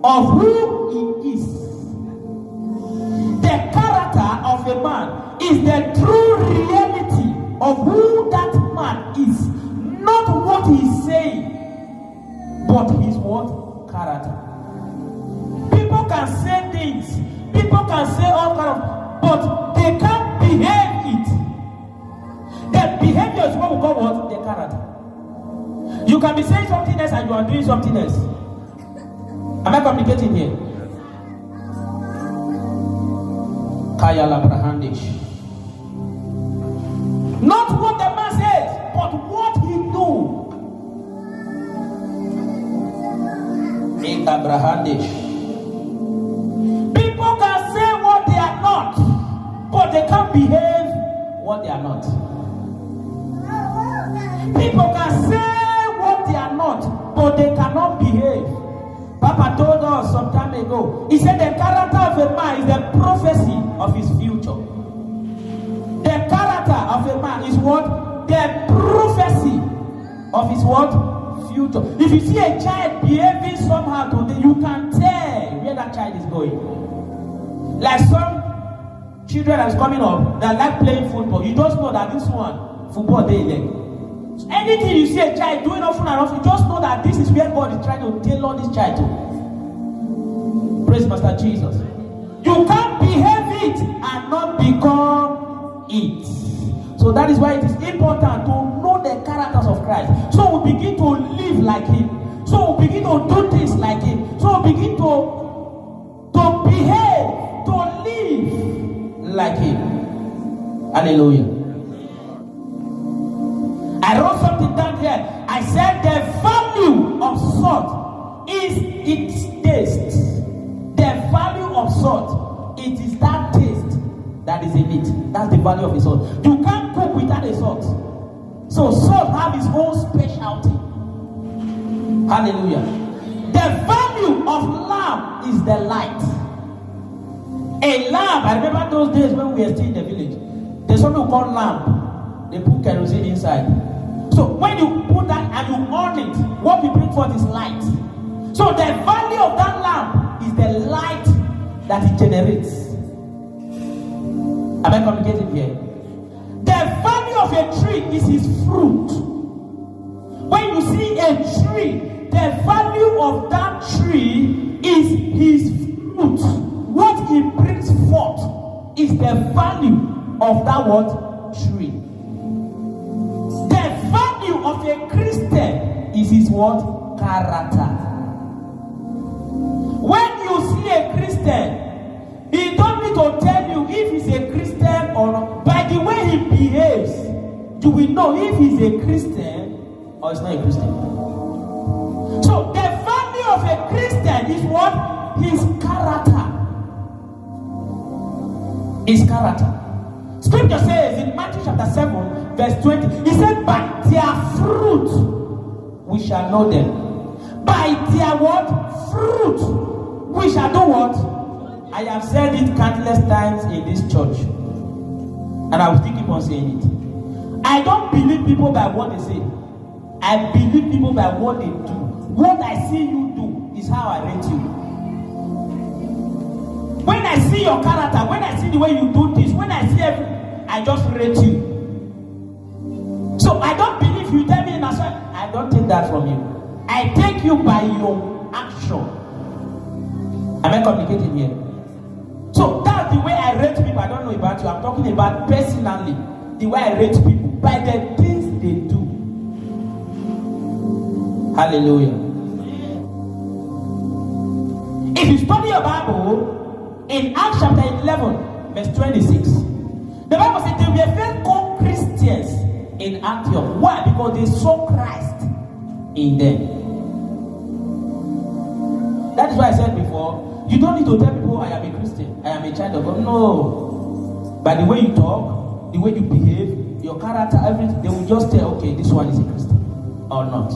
of who he is. The character of a man is the true reality of who that man is, not what he's saying, but his what? Character. People can say things, people can say all kind of, but they can't behave it. The behavior is what we call what? The character. You can be saying something else and you are doing something else. Am I communicating here? Kaya Labrahandish. Not what the man says, but what he do. Abrahandish. People can say what they are not, but they can't behave what they are not. People can say what they are not, but they cannot behave. Papa told us some time ago, he said the character of a man is the prophecy of his future. The character of a man is what? The prophecy of his what? Future. If you see a child behaving somehow today, you can tell where that child is going. Like some children that's coming up that like playing football, you just know that this one, football day leg. Anything you see a child doing often and often, you just know that this is where God is trying to tailor this child to. Praise Master Jesus. You can't behave it and not become it. So that is why it is important to know the characters of Christ. So we begin to live like him. So we begin to do things like him. So we begin to behave, to live like him. Hallelujah. I wrote something down here. I said the value of salt is its taste. The value of salt, it is that taste that is in it. That's the value of the salt. You can't cook without a salt. So salt has its own specialty. Hallelujah. The value of lamp is the light. A lamp, I remember those days when we were still in the village. There's something called lamp. They put kerosene inside. So when you put that and you on it, what we bring forth is light. So the value of that lamp is the light that it generates. Am I communicating here? The value of a tree is its fruit. When you see a tree, the value of that tree is his fruit. What he brings forth is the value of that what? Tree. The value of a Christian is his what? Character. When you see a Christian, he don't need to tell you if he's a Christian or not. By the way he behaves, you will know if he's a Christian or he's not a Christian. So the value of a Christian is what? His character. His character. Scripture says in Matthew chapter 7, verse 20, he said, by their fruit we shall know them. By their what? Fruit we shall do what? I have said it countless times in this church, and I will still keep on saying it. I don't believe people by what they say. I believe people by what they do. What I see you do is how I rate you. When I see your character, when I see the way you do this, when I see everything, I just rate you. So I don't believe you tell me in a sense, I don't take that from you. I take you by your action. Am I communicating here? So that's the way I rate people. I don't know about you. I'm talking about personally. The way I rate people by the things they do. Hallelujah. If you study your Bible in Acts chapter 11, verse 26, the Bible says they were very called Christians in Antioch. Why? Because they saw Christ in them. That is why I said before, you don't need to tell people I am a Christian, I am a child of God. No. By the way you talk, the way you behave, your character, everything, they will just tell, okay, this one is a Christian or not.